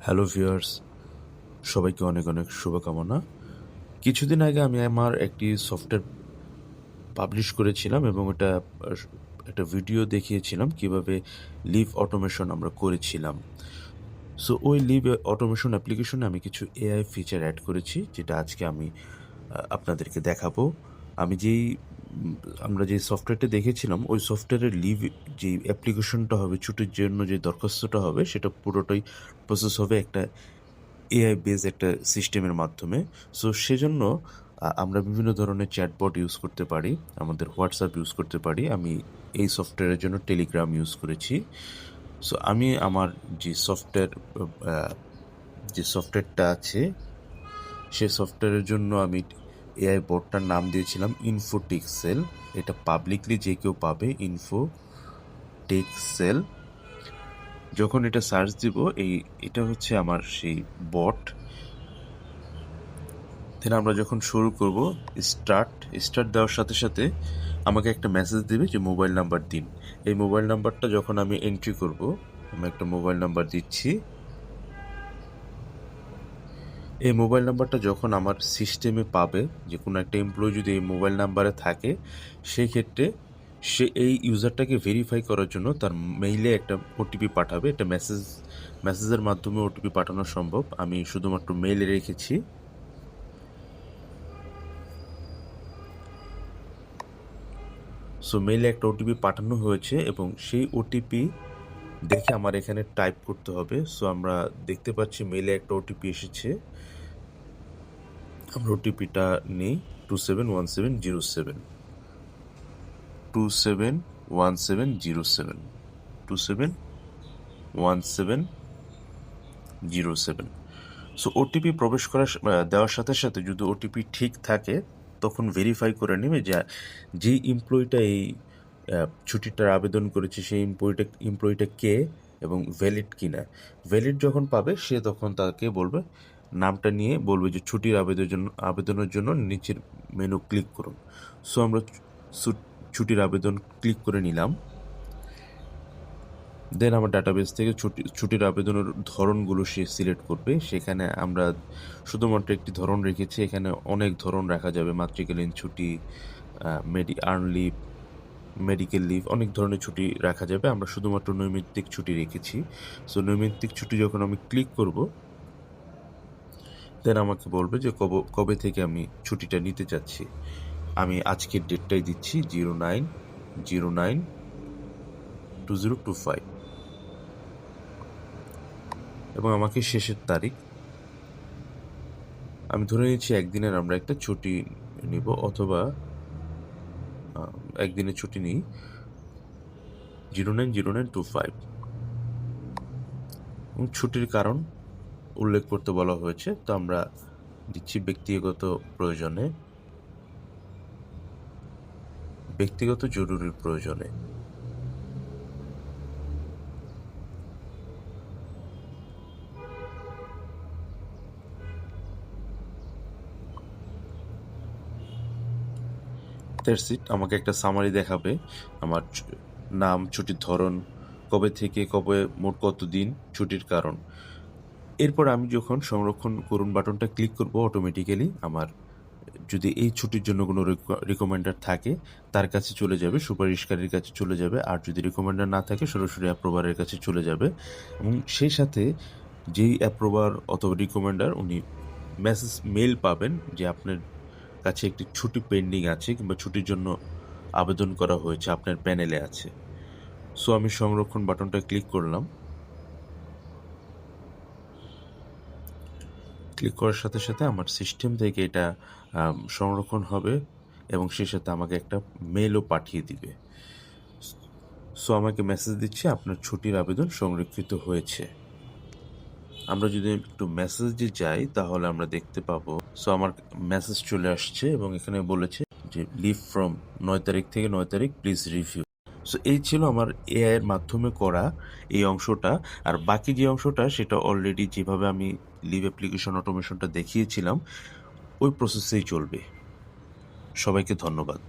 Hello viewers, সবাইকে অনেক অনেক শুভকামনা। কিছুদিন আগে আমি আমার একটি সফটওয়্যার পাবলিশ করেছিলাম এবং একটা ভিডিও দেখিয়েছিলাম কিভাবে লিভ অটোমেশন আমরা করেছিলাম। সো ওই লিভ অটোমেশন অ্যাপ্লিকেশনে আমি কিছু এআই ফিচার অ্যাড করেছি, যেটা আজকে আমি আপনাদেরকে দেখাবো। আমি যেই উম আমরা যে সফটওয়্যারটা দেখেছিলাম, ওই সফটওয়্যারের লিভ যেই অ্যাপ্লিকেশনটা হবে, ছুটির জন্য যে দরখাস্তটা হবে, সেটা পুরোটাই প্রসেস হবে একটা এআই বেস একটা সিস্টেমের মাধ্যমে। সো সেজন্য আমরা বিভিন্ন ধরনের চ্যাটবট ইউজ করতে পারি, আমাদের হোয়াটসঅ্যাপ ইউজ করতে পারি। আমি এই সফটওয়্যারের জন্য টেলিগ্রাম ইউজ করেছি। সো আমি আমার যে সফটওয়্যার যে সফটওয়্যারটা আছে, সে সফটওয়্যারের জন্য আমি এআই বটটার নাম দিয়েছিলাম ইনফোটেক্সেল। এটা পাবলিকলি যে কেউ পাবে, ইনফোটেক্সেল। যখন এটা সার্চ দিব, এটা হচ্ছে আমার সেই বট। দেন আমরা যখন শুরু করব, স্টার্ট দেওয়ার সাথে সাথে আমাকে একটা মেসেজ দেবে যে মোবাইল নাম্বার দিন। এই মোবাইল নাম্বারটা যখন আমি এন্ট্রি করব, আমি একটা মোবাইল নাম্বার দিচ্ছি। এই মোবাইল নাম্বারটা যখন আমার সিস্টেমে পাবে, যে কোনো একটা এমপ্লয়ি যদি এই মোবাইল নাম্বারে থাকে, সেই ক্ষেত্রে সে এই ইউজারটাকে ভেরিফাই করার জন্য তার মেইলে একটা ওটিপি পাঠাবে। এটা মেসেজের মাধ্যমে ওটিপি পাঠানো সম্ভব, আমি শুধুমাত্র মেইলে রেখেছি। সো মেইলে একটা ওটিপি পাঠানো হয়েছে এবং সেই ওটিপি দেখে আমার এখানে টাইপ করতে হবে। সো আমরা দেখতে পাচ্ছি মেইলে একটা ওটিপি এসেছে। আমরা ওটিপিটা নিই, 271707, 271707, 271707। সো ওটিপি প্রবেশ দেওয়ার সাথে সাথে যদি ওটিপি ঠিক থাকে, তখন ভেরিফাই করে নেবে যে যেই এমপ্লয়িটা এই ছুটিটার আবেদন করেছে, সেই এমপ্লয়িটা কে এবং ভ্যালিড কিনা। ভ্যালিড যখন পাবে, সে তখন তাকে বলবে, নামটা নিয়ে বলবে যে ছুটির আবেদনের জন্য নিচের মেনু ক্লিক করুন। সো আমরা ছুটির আবেদন ক্লিক করে নিলাম। দেন আমার ডাটাবেস থেকে ছুটির আবেদনের ধরনগুলো সে সিলেক্ট করবে। সেখানে আমরা শুধুমাত্র একটি ধরন রেখেছি, এখানে অনেক ধরন রাখা যাবে। মাতৃকালীন ছুটি, আর্ন লিভ, মেডিকেল লিভ, অনেক ধরনের ছুটি রাখা যাবে। আমরা শুধুমাত্র নৈমিত্তিক ছুটি রেখেছি। সো নৈমিত্তিক ছুটি যখন আমি ক্লিক করব, দেন আমাকে বলবে যে কবে থেকে আমি ছুটিটা নিতে চাচ্ছি। আমি আজকের ডেটটাই দিচ্ছি, 09/09/2025, এবং আমাকে শেষের তারিখ, আমি ধরে নিচ্ছি একদিনের আমরা একটা ছুটি নিব, অথবা একদিনের ছুটি নিই, 09/09/25, এবং ছুটির কারণ উল্লেখ করতে বলা হয়েছে। তো আমরা দিচ্ছি ব্যক্তিগত জরুরি প্রয়োজনে। That's it. আমাকে একটা সামারি দেখাবে, আমার নাম, ছুটির ধরন, কবে থেকে কবে, মোট কত দিন, ছুটির কারণ। এরপর আমি যখন সংরক্ষণ করুন বাটনটা ক্লিক করব, অটোমেটিক্যালি আমার যদি এই ছুটির জন্য কোনো রিকমেন্ডার থাকে, তার কাছে চলে যাবে, সুপারিশকারীর কাছে চলে যাবে। আর যদি রিকমেন্ডার না থাকে, সরাসরি অ্যাপ্রুভারের কাছে চলে যাবে। এবং সেই সাথে যেই অ্যাপ্রুভার অথবা রিকমেন্ডার, উনি মেল পাবেন যে আপনার কাছে একটি ছুটি পেন্ডিং আছে, কিংবা ছুটির জন্য আবেদন করা হয়েছে, আপনার প্যানেলে আছে। সো আমি সংরক্ষণ বাটনটা ক্লিক করলাম। ক্লিক করার সাথে সাথে আমার সিস্টেম থেকে এটা সংরক্ষণ হবে এবং সেই সাথে আমাকে একটা মেলও পাঠিয়ে দিবে। সো আমাকে মেসেজ দিচ্ছে আপনার ছুটির আবেদন সংরক্ষিত হয়েছে। আমরা যদি একটু মেসেজে যাই, তাহলে আমরা দেখতে পাবো, সো আমার মেসেজ চলে আসছে এবং এখানে বলেছে যে লিভ ফ্রম 9 তারিখ থেকে 9 তারিখ, প্লিজ রিভিউ। সো এই ছিল আমার এআই এর মাধ্যমে করা এই অংশটা। আর বাকি যে অংশটা, সেটা অলরেডি যেভাবে আমি লিভ অ্যাপ্লিকেশন অটোমেশনটা দেখিয়েছিলাম, ওই প্রসেসেই চলবে। সবাইকে ধন্যবাদ।